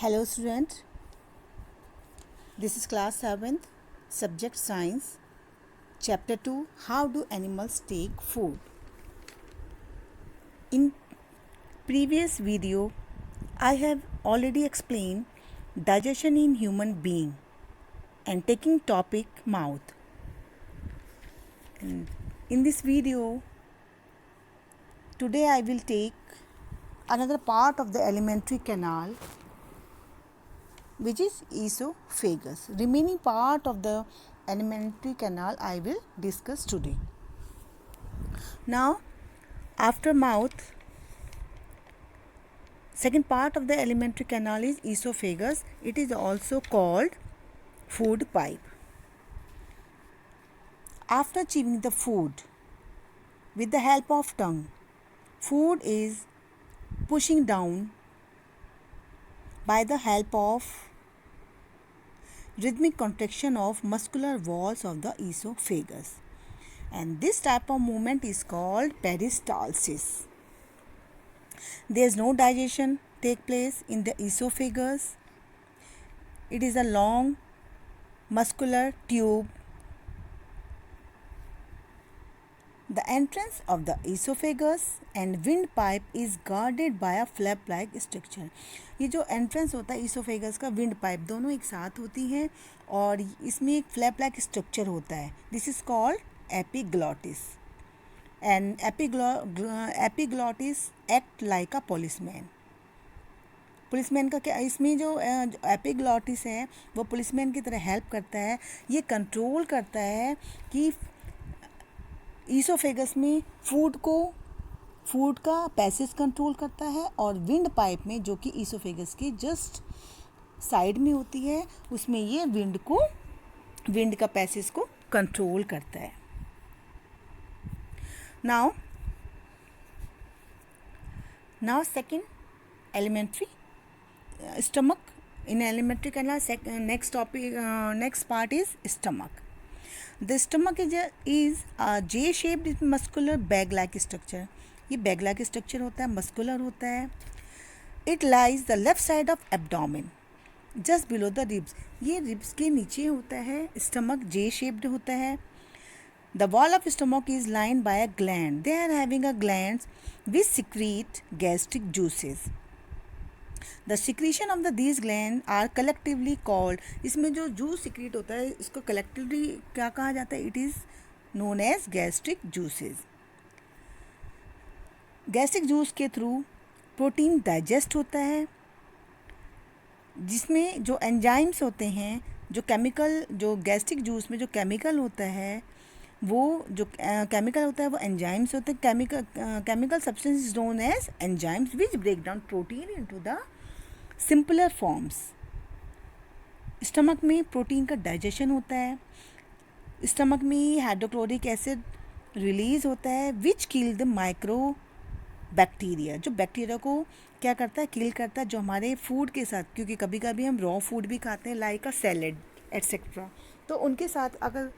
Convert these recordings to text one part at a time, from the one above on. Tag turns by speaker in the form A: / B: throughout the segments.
A: Hello student, this is class 7th, subject science, chapter 2, how do animals take food. In previous video, I have already explained digestion in human being and taking topic mouth. In this video, today I will take another part of the alimentary canal, which is esophagus. Remaining part of the alimentary canal I will discuss today. Now, after mouth, second part of the alimentary canal is esophagus. It is also called food pipe. After chewing the food with the help of tongue, food is pushing down by the help of rhythmic contraction of muscular walls of the esophagus, and this type of movement is called peristalsis. There is no digestion take place in the esophagus. It is a long muscular tube. The entrance of the esophagus and windpipe is guarded by a flap-like structure. ये जो entrance होता है esophagus का windpipe दोनों एक साथ होती हैं और इसमें एक flap-like structure होता है. This is called epiglottis. And epiglottis act like a policeman. Policeman का क्या, इसमें जो एपिग्लॉटिस है वो पुलिसमैन की तरह हेल्प करता है. ये कंट्रोल करता है कि ईसोफेगस में फूड का पैसेज कंट्रोल करता है और विंड पाइप में, जो कि ईसोफेगस के जस्ट साइड में होती है, उसमें ये विंड का पैसेज को कंट्रोल करता है. Now second alimentary stomach. In alimentary canal, next part is stomach. The stomach is a J-shaped muscular bag-like structure. ये bag-like structure होता है, muscular होता है. It lies the left side of abdomen, just below the ribs. ये ribs के नीचे होता है. Stomach J-shaped होता है. The wall of stomach is lined by a gland. They are having a glands which secrete gastric juices. The secretion of these glands are collectively called. इसमें जो juice secrete होता है इसको collectively क्या कहा जाता है? It is known as gastric juices. Gastric juice के थ्रू प्रोटीन डाइजेस्ट होता है, जिसमें जो एंजाइम्स होते हैं, जो गैस्ट्रिक जूस में जो केमिकल होता है वो एंजाइम्स होते हैं. Chemical substance is known as enzymes which break down protein into the simpler forms. Stomach में प्रोटीन का डाइजेशन होता है. स्टमक में हाइड्रोक्लोरिक एसिड रिलीज होता है which kill the micro bacteria. जो बैक्टीरिया को क्या करता है? किल करता है, जो हमारे फूड के साथ, क्योंकि कभी कभी हम रॉ फूड भी खाते हैं लाइक अ सैलेड एट्सेट्रा, तो उनके साथ अगर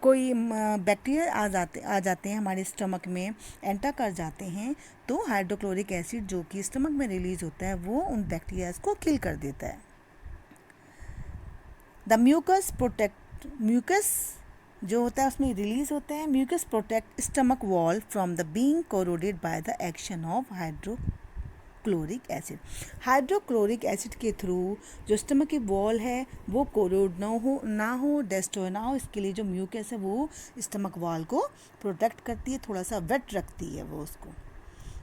A: कोई बैक्टीरिया आ जाते हैं हमारे स्टमक में, एंटर कर जाते हैं, तो हाइड्रोक्लोरिक एसिड जो कि स्टमक में रिलीज होता है वो उन बैक्टीरियाज को किल कर देता है. द म्यूकस जो होता है उसमें रिलीज होता है. Mucus protect stomach wall from the being corroded by the action of hydrochloric acid. Hydrochloric acid के थ्रू जो स्टमक की वॉल है वो कोरोड ना हो, डेस्ट्रॉय ना हो, इसके लिए जो म्यूकस है वो स्टमक वॉल को प्रोटेक्ट करती है, थोड़ा सा वेट रखती है वो उसको.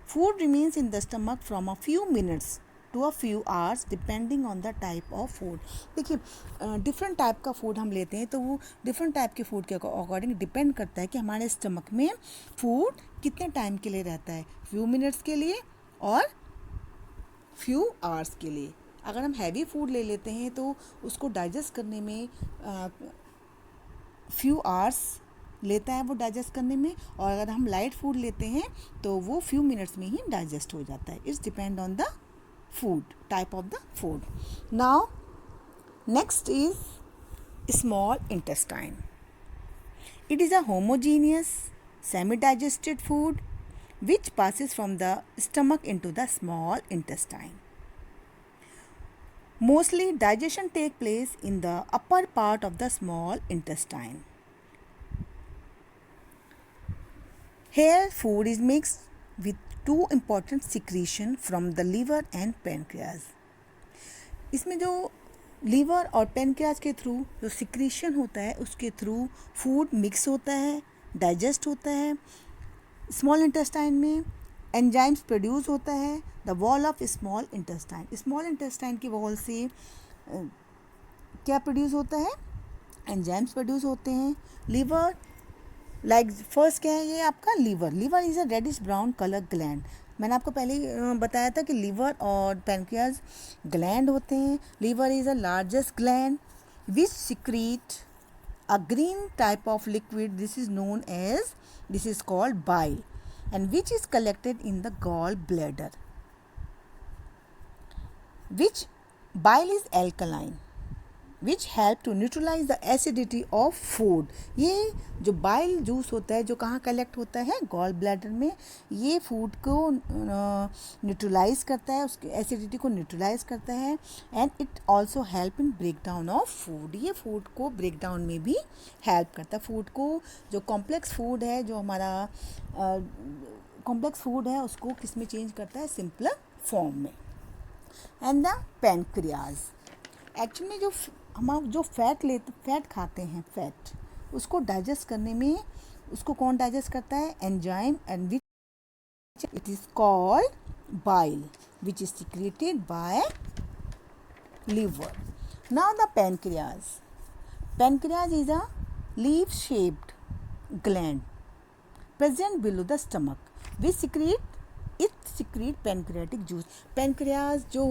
A: Food remains in the stomach from a few minutes to a few hours depending on the type of food. देखिए, डिफरेंट टाइप का फूड हम लेते हैं तो वो डिफरेंट टाइप के फूड के अकॉर्डिंग डिपेंड करता है कि हमारे स्टमक में फूड कितने टाइम के लिए रहता है, फ्यू मिनट्स के लिए और फ्यू आवर्स के लिए. अगर हम हैवी फूड ले लेते हैं तो उसको डाइजेस्ट करने में फ्यू आवर्स लेता है वो डाइजेस्ट करने में, और अगर हम लाइट फूड लेते हैं तो वो फ्यू मिनट्स में ही डाइजेस्ट हो जाता है. It's depend on the food, type of the food. Now next is small intestine. It is a homogeneous semi-digested food which passes from the stomach into the small intestine. Mostly digestion take place in the upper part of the small intestine. Here food is mixed with two important secretion from the liver and pancreas. इसमें जो liver और pancreas के through जो secretion होता है उसके through food mix होता है, डाइजेस्ट होता है. स्मॉल इंटेस्टाइन में एंजाइम्स प्रोड्यूस होता है. The wall of small intestine की वॉल से क्या प्रोड्यूस होता है? एंजाइम्स प्रोड्यूस होते हैं. लीवर लाइक फर्स्ट क्या है ये आपका liver is a reddish brown colour gland. मैंने आपको पहले ही बताया था कि लीवर और पैनक्रियाज ग्लैंड होते हैं. Liver is a largest gland which secrete a green type of liquid. This is called bile and which is collected in the gall bladder. Which bile is alkaline which help to neutralize the acidity of food. ये जो bile juice होता है जो कहाँ collect होता है? Gall bladder में. ये फूड को न्यूट्रलाइज करता है, उसकी एसिडिटी को न्यूट्रलाइज करता है. And it also help in break down of food. ये फूड को ब्रेक डाउन में भी हेल्प करता है. फूड को जो कॉम्प्लेक्स फूड है, जो हमारा कॉम्प्लेक्स फूड है, उसको किस में चेंज करता है? सिंपलर फॉर्म में. एंड द पैनक्रियाज, एक्चुअली जो फैट खाते हैं, फैट उसको डाइजेस्ट करने में उसको कौन डाइजेस्ट करता है? Enzyme. And which it is called bile which is secreted by liver. Now the pancreas is a leaf shaped gland present below the stomach which secrete pancreatic juice. Pancreas जो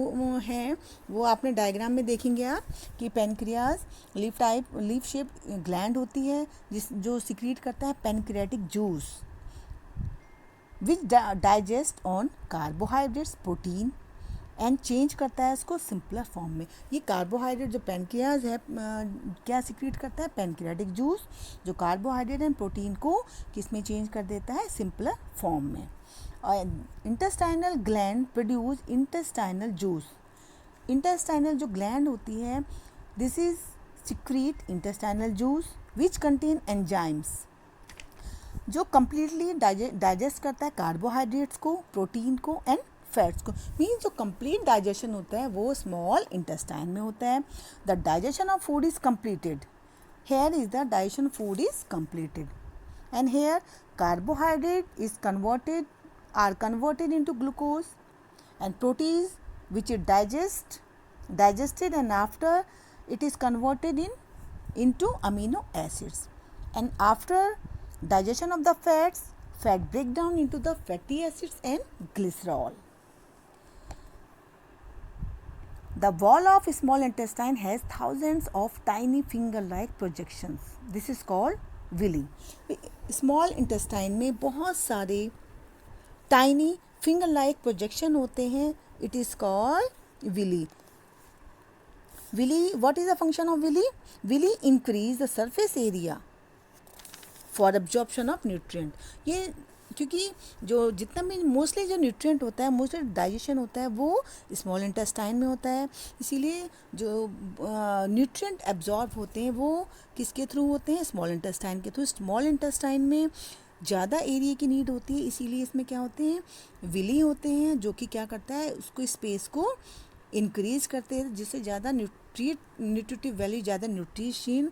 A: है वो आपने डायग्राम में देखेंगे आप कि पैनक्रियाज लीफ शेप ग्लैंड होती है जो सिक्रीट करता है pancreatic juice which digest on carbohydrates, protein and change करता है उसको सिंपलर फॉर्म में. ये कार्बोहाइड्रेट जो पैनक्रियाज है क्या सिक्रीट करता है? पैनक्रियाटिक जूस, जो कार्बोहाइड्रेट एंड प्रोटीन को किस में चेंज कर देता है? सिंपलर फॉर्म में. और intestinal gland produce intestinal juice. Intestinal जो ग्लैंड होती है this is secrete intestinal juice which contain enzymes जो कम्प्लीटली डाइजेस्ट करता है कार्बोहाइड्रेट्स को, प्रोटीन को एंड फैट्स को. मीन्स जो कंप्लीट डाइजेशन होता है वो स्मॉल इंटेस्टाइन में होता है. The digestion of food is completed. Here is the digestion food is completed and here carbohydrate is converted into glucose and proteins which it digested and after it is converted into amino acids. And after digestion of the fat break down into the fatty acids and glycerol. The wall of small intestine has thousands of tiny finger-like projections. This is called villi. Small intestine में बहुत सारे tiny finger-like projection होते हैं. It is called villi. Villi, what is the function of villi? Villi increase the surface area for absorption of nutrient. ये क्योंकि जो जितना भी मोस्टली जो न्यूट्रिएंट होता है, मोस्टली डाइजेशन होता है वो स्मॉल इंटेस्टाइन में होता है. इसीलिए जो न्यूट्रिएंट एब्जॉर्ब होते हैं वो किसके थ्रू होते हैं? स्मॉल इंटेस्टाइन के थ्रू. स्मॉल इंटेस्टाइन में ज़्यादा एरिया की नीड होती है, इसीलिए इसमें क्या होते हैं? विली होते हैं जो कि क्या करता है? उसको स्पेस को इंक्रीज़ करते हैं जिससे ज़्यादा न्यूट्रिटिव वैल्यू, ज़्यादा न्यूट्रिशन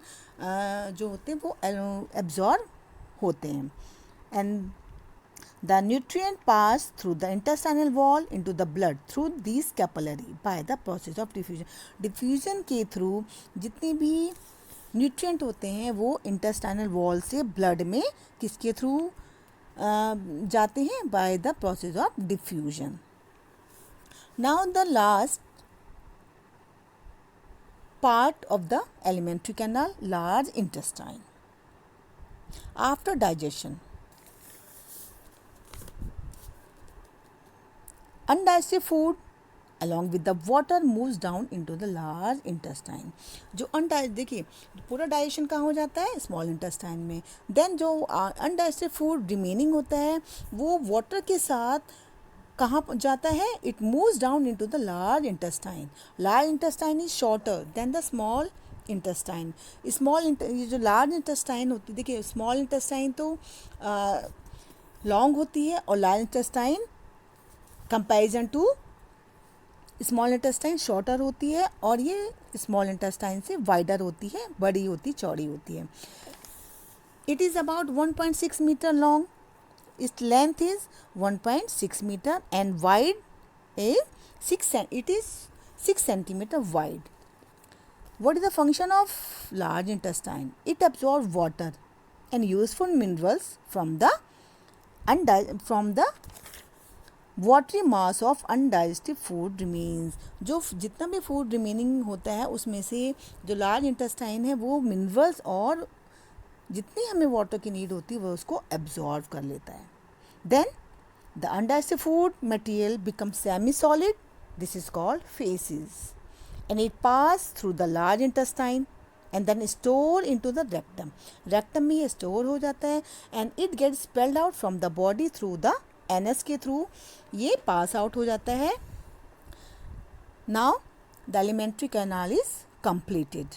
A: जो होते हैं वो एब्जॉर्ब होते हैं. And the nutrient pass through the intestinal wall into the blood through these capillary by the process of diffusion के थ्रू जितने भी न्यूट्रिएंट होते हैं वो इंटेस्टाइनल वॉल से ब्लड में किसके थ्रू जाते हैं? By the process of diffusion. Now the last part of the alimentary canal, large intestine. After digestion undigested food along with the water moves down into the large intestine. जो देखिए पूरा digestion कहाँ हो जाता है? Small intestine में. Then जो undigested food remaining होता है वो वाटर के साथ कहाँ जाता है? It moves down into the large intestine. Large intestine is shorter than the small intestine. ये जो लार्ज इंटेस्टाइन होती है, देखिए स्मॉल इंटेस्टाइन तो लॉन्ग होती है और large intestine comparison to small intestine shorter होती है, और ये स्मॉल इंटेस्टाइन से वाइडर होती है, बड़ी होती, चौड़ी होती है. It is about 1.6 metre long. its length is 1.6 meter and wide is it is 6 centimeter wide. What is the function of large intestine? It absorbs water and useful minerals from the watery mass of undigested food remains. जो जितना भी food remaining होता है उसमें से जो large intestine है वो मिनरल्स और जितनी हमें वाटर की नीड होती है वो उसको एब्जॉर्व कर लेता है. Then the undigested food material become semi solid. This is called faeces and it pass through the large intestine and then store into the rectum. Rectum में ये स्टोर हो जाता है and it gets expelled out from the body through the anus के थ्रू ये pass out हो जाता है. Now the alimentary canal is completed.